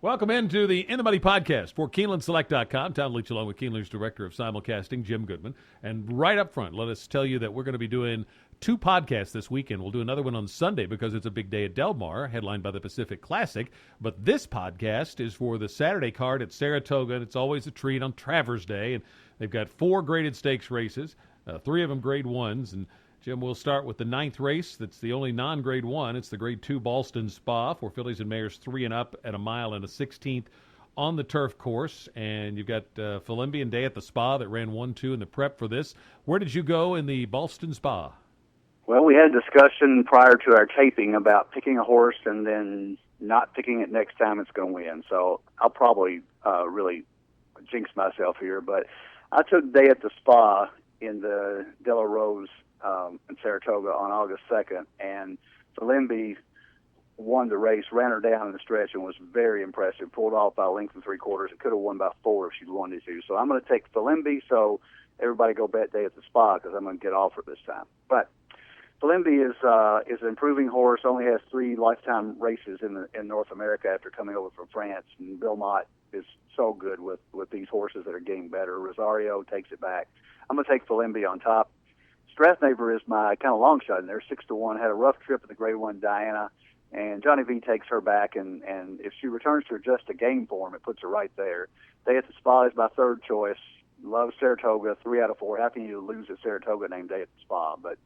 Welcome into the In the Money podcast for KeenelandSelect.com. Tom Leach along with Keeneland's Director of Simulcasting, Jim Goodman. And right up front, let us tell you that we're going to be doing 2 podcasts this weekend. We'll do another one on Sunday because it's a big day at Del Mar, headlined by the Pacific Classic. But this podcast is for the Saturday card at Saratoga. And it's always a treat on Travers Day. And they've got 4 graded stakes races, 3 of them grade 1s. And Jim, we'll start with the 9th race. That's the only non-grade 1. It's the grade 2 Ballston Spa for fillies and mares 3 and up at a mile and a 16th on the turf course. And you've got Philimbi and Day at the Spa that ran 1-2 in the prep for this. Where did you go in the Ballston Spa? Well, we had a discussion prior to our taping about picking a horse and then not picking it next time it's going to win. So I'll probably really jinx myself here, but I took Day at the Spa in the Della Rose in Saratoga on August 2nd, and Philimbi won the race, ran her down in the stretch, and was very impressive. Pulled off by a length and 3/4. It could have won by 4 if she'd wanted to. So I'm going to take Philimbi, so everybody go bet Day at the Spa because I'm going to get off her this time. But Philimbi is an improving horse, only has 3 lifetime races in North America after coming over from France, and Bill Mott is so good with these horses that are getting better. Rosario takes it back. I'm going to take Philimbi on top. Strathnaver is my kind of long shot in there, 6-1. Had a rough trip at the grade 1 Diana, and Johnny V takes her back, and if she returns to just a game form, it puts her right there. Day at the Spa is my 3rd choice. Love Saratoga, 3 out of 4. How can you lose at Saratoga named Day at the Spa? But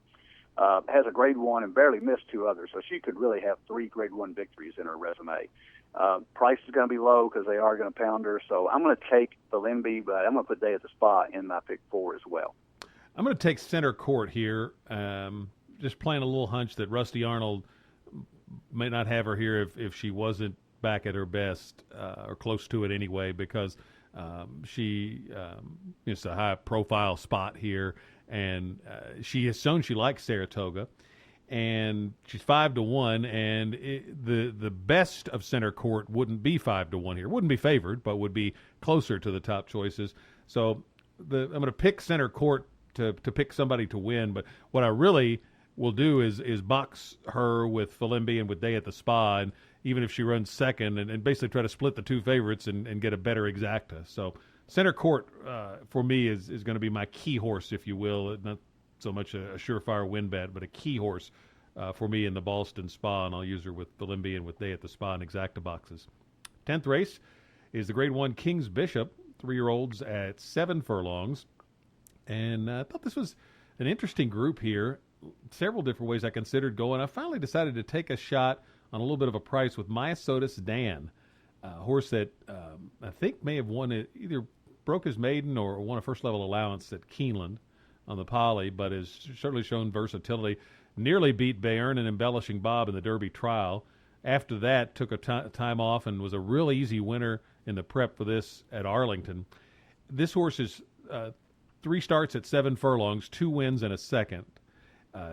has a grade 1 and barely missed 2 others, so she could really have 3 grade 1 victories in her resume. Price is going to be low because they are going to pound her, so I'm going to take Philimbi, but I'm going to put Day at the Spa in my pick 4 as well. I'm going to take Center Court here, just playing a little hunch that Rusty Arnold may not have her here if she wasn't back at her best or close to it anyway, because it's a high-profile spot here, and she has shown she likes Saratoga, and she's 5-1, and the best of Center Court wouldn't be 5-1 here. Wouldn't be favored, but would be closer to the top choices. So I'm going to pick Center Court to pick somebody to win, but what I really will do is box her with Philimbi and with Day at the Spa, and even if she runs second, and basically try to split the 2 favorites and get a better exacta. So Center Court for me is going to be my key horse, if you will. Not so much a surefire win bet, but a key horse for me in the Ballston Spa, and I'll use her with Philimbi and with Day at the Spa in exacta boxes. 10th race is the grade 1 King's Bishop, 3-year-olds at 7 furlongs. And I thought this was an interesting group here. Several different ways I considered going. I finally decided to take a shot on a little bit of a price with Myosotis Dan, a horse that I think may have won it, either broke his maiden or won a first-level allowance at Keeneland on the Poly, but has certainly shown versatility. Nearly beat Bayern and Embellishing Bob in the Derby trial. After that, took a time off and was a real easy winner in the prep for this at Arlington. This horse is 3 starts at 7 furlongs, 2 wins and a second.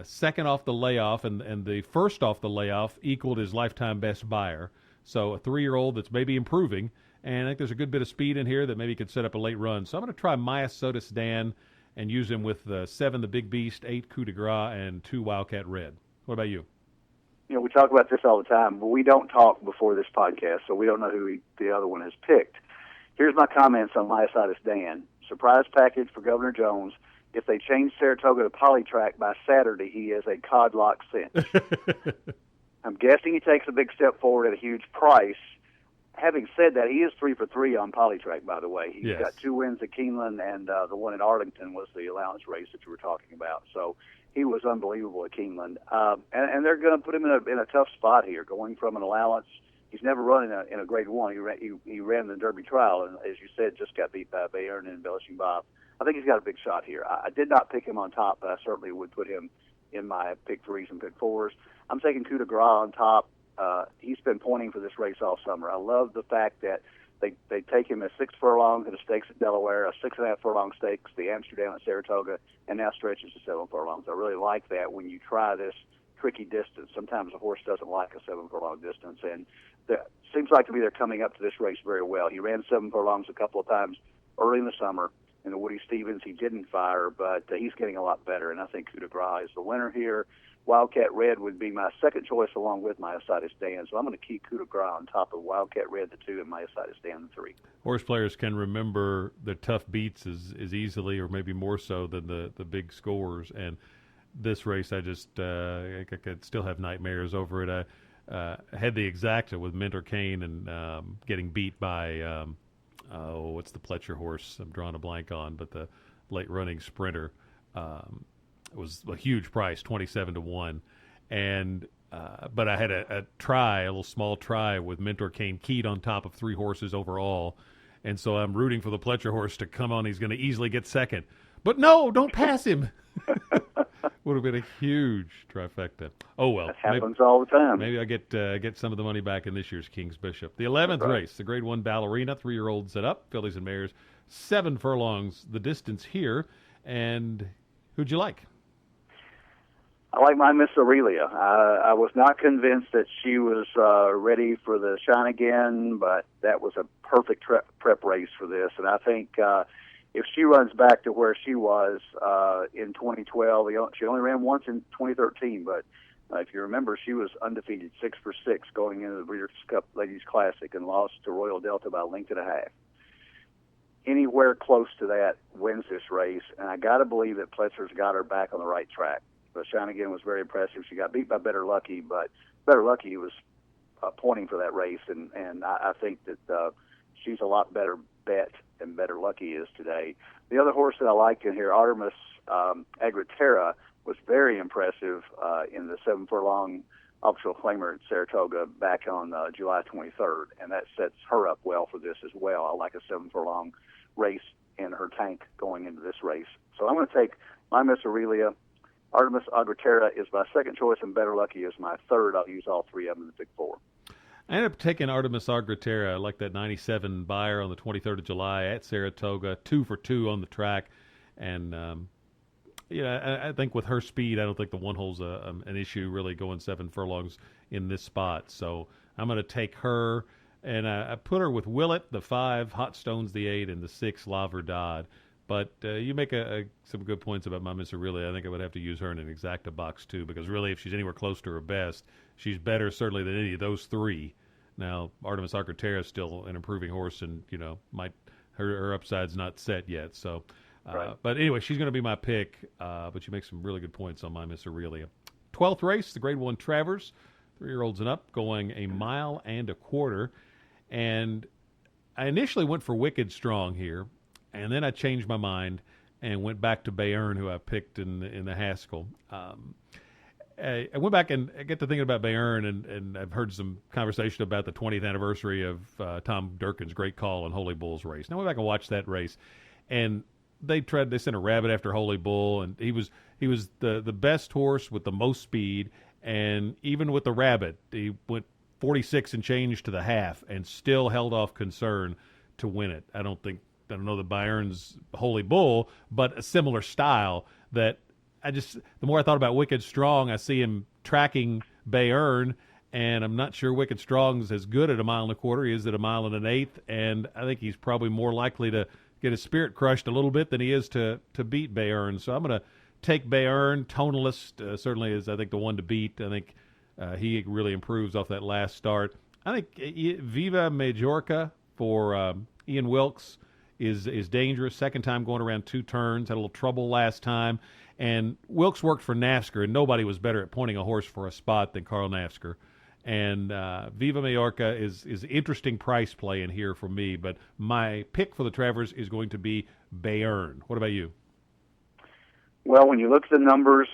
Second off the layoff, and the first off the layoff equaled his lifetime best buyer. So a 3-year-old that's maybe improving, and I think there's a good bit of speed in here that maybe could set up a late run. So I'm going to try Myosotis Dan and use him with 7 The Big Beast, 8 Coup de Gras, and 2 Wildcat Red. What about you? You know, we talk about this all the time, but we don't talk before this podcast, so we don't know who the other one has picked. Here's my comments on Myosotis Dan. Surprise package for Governor Jones. If they change Saratoga to Polytrack by Saturday, he is a codlock cinch. I'm guessing he takes a big step forward at a huge price. Having said that, he is 3 for 3 on Polytrack, by the way. He's got 2 wins at Keeneland, and the one at Arlington was the allowance race that you were talking about. So he was unbelievable at Keeneland. And they're going to put him in a tough spot here, going from an allowance. He's never run in a grade 1. He ran the Derby trial, and as you said, just got beat by Bayern and Embellishing Bob. I think he's got a big shot here. I did not pick him on top, but I certainly would put him in my pick 3s and pick 4s. I'm taking Coup de Gras on top. He's been pointing for this race all summer. I love the fact that they take him as 6 furlongs in the stakes at Delaware, a 6.5 furlong stakes, the Amsterdam at Saratoga, and now stretches to 7 furlongs. I really like that when you try this tricky distance. Sometimes a horse doesn't like a 7 furlong distance, and seems like to me they're coming up to this race very well. He ran 7 furlongs a couple of times early in the summer. In the Woody Stevens, he didn't fire, but he's getting a lot better, and I think Coup de Gras is the winner here. Wildcat Red would be my second choice along with my Ascites Dan. So I'm going to keep Coup de Grace on top of Wildcat Red, the 2, and my Ascites Dan, the 3. Horse players can remember the tough beats as easily or maybe more so than the big scores. And this race, I could still have nightmares over it. I had the exacta with Mentor Kane and getting beat by, what's the Pletcher horse I'm drawing a blank on, but the late running sprinter. It was a huge price, 27-1. And but I had a little small try with Mentor Kane keyed on top of 3 horses overall. And so I'm rooting for the Pletcher horse to come on. He's going to easily get second. But no, don't pass him. Would have been a huge trifecta. Oh, well. That happens all the time. Maybe I get some of the money back in this year's King's Bishop. The 11th race, the Grade 1 Ballerina, 3-year-olds and up, fillies and mares, 7 furlongs the distance here. And who'd you like? I like my Miss Aurelia. I was not convinced that she was ready for the Shine Again, but that was a perfect prep race for this. And I think if she runs back to where she was in 2012, she only ran once in 2013, but if you remember, she was undefeated 6 for 6 going into the Breeders' Cup Ladies Classic and lost to Royal Delta by a length and a half. Anywhere close to that wins this race, and I got to believe that Pletcher's got her back on the right track. But Shine Again was very impressive. She got beat by Better Lucky, but Better Lucky was pointing for that race, and I think that she's a lot better bet than Better Lucky is today. The other horse that I liked in here, Artemis Agritera, was very impressive in the 7-furlong official claimer at Saratoga back on July 23rd, and that sets her up well for this as well. I like a 7-furlong race in her tank going into this race. So I'm going to take my Miss Aurelia. Artemis Agritera is my second choice, and Better Lucky is my third. I'll use all 3 of them in the Big 4. I ended up taking Artemis Agritera. I like that 97 buyer on the 23rd of July at Saratoga, 2 for 2 on the track. And, I think with her speed, I don't think the one hole's an issue really going 7 furlongs in this spot. So I'm going to take her, and I put her with Willett, the 5, Hot Stones, the 8, and the 6, La Verdad. But you make some good points about my Miss Aurelia. I think I would have to use her in an exacta box, too, because really if she's anywhere close to her best, she's better certainly than any of those 3. Now, Artemis Agritera is still an improving horse, and, her upside's not set yet. So, right. But anyway, she's going to be my pick, but you make some really good points on my Miss Aurelia. 12th race, the Grade 1 Travers, 3-year-olds and up, going 1.25 miles. And I initially went for Wicked Strong here. And then I changed my mind and went back to Bayern, who I picked in the Haskell. I went back and I get to thinking about Bayern, and I've heard some conversation about the 20th anniversary of Tom Durkin's great call on Holy Bull's race. And I went back and watched that race, and they sent a rabbit after Holy Bull, and he was the best horse with the most speed, and even with the rabbit, he went 46 and change to the half and still held off Concern to win it. I don't know the Bayern's Holy Bull, but a similar style that the more I thought about Wicked Strong, I see him tracking Bayern, and I'm not sure Wicked Strong's as good at 1.25 miles. He is at 1 1/8, and I think he's probably more likely to get his spirit crushed a little bit than he is to beat Bayern. So I'm going to take Bayern. Tonalist certainly is, I think, the one to beat. I think he really improves off that last start. I think Viva Majorca for Ian Wilkes is dangerous. Second time going around 2 turns. Had a little trouble last time. And Wilkes worked for Nafsker, and nobody was better at pointing a horse for a spot than Carl Nafsker. And Viva Majorca is interesting price play in here for me. But my pick for the Travers is going to be Bayern. What about you? Well, when you look at the numbers,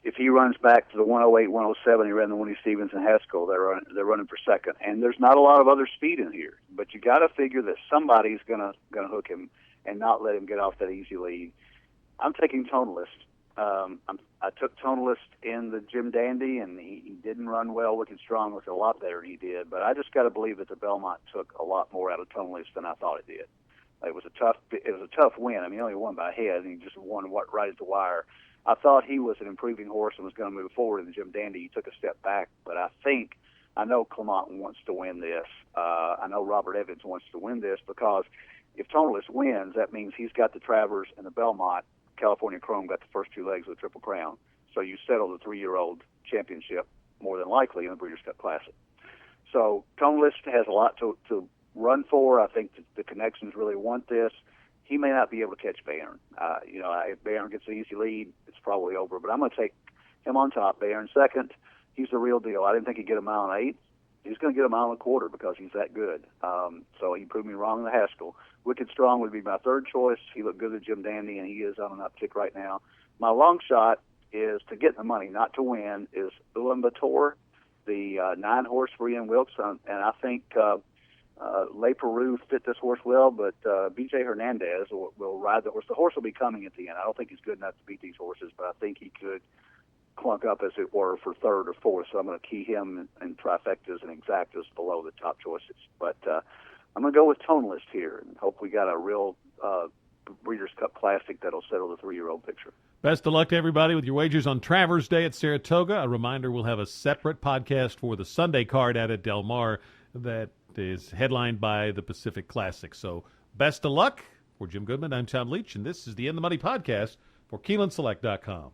if he runs back to the 108, 107, he ran the Winnie Stevens and Haskell, they're running for second. And there's not a lot of other speed in here. But you got to figure that somebody's gonna hook him and not let him get off that easy lead. I'm taking Tonalist. I took Tonalist in the Jim Dandy, and he didn't run well. Wicked Strong looked a lot better than he did. But I just got to believe that the Belmont took a lot more out of Tonalist than I thought it did. It was a tough win. I mean, he only won by a head, and he just won right at the wire. I thought he was an improving horse and was going to move forward in the Jim Dandy. He took a step back, but I know Clement wants to win this. I know Robert Evans wants to win this because if Tonalist wins, that means he's got the Travers and the Belmont. California Chrome got the first 2 legs of the Triple Crown. So you settle the 3-year-old championship more than likely in the Breeders' Cup Classic. So Toneless has a lot to run for. I think the connections really want this. He may not be able to catch Bayern. If Bayern gets an easy lead, it's probably over. But I'm going to take him on top. Bayern second. He's the real deal. I didn't think he'd get a mile and 8. He's going to get a mile and a quarter because he's that good. So he proved me wrong in the Haskell. Wicked Strong would be my third choice. He looked good at Jim Dandy, and he is on an uptick right now. My long shot is to get the money, not to win, is Ulaanbaatar, the 9-horse for Ian Wilkes. And I think Le Peru fit this horse well, but B.J. Hernandez will ride the horse. The horse will be coming at the end. I don't think he's good enough to beat these horses, but I think he could clunk up, as it were, for third or fourth. So I'm going to key him in trifectas and exactas below the top choices. But I'm going to go with Toneless here and hope we got a real Breeders' Cup Classic that'll settle the 3-year-old picture. Best of luck to everybody with your wagers on Travers Day at Saratoga. A reminder, we'll have a separate podcast for the Sunday card out at Del Mar that is headlined by the Pacific Classic. So best of luck. For Jim Goodman, I'm Tom Leach, and this is the In the Money podcast for KeenelandSelect.com.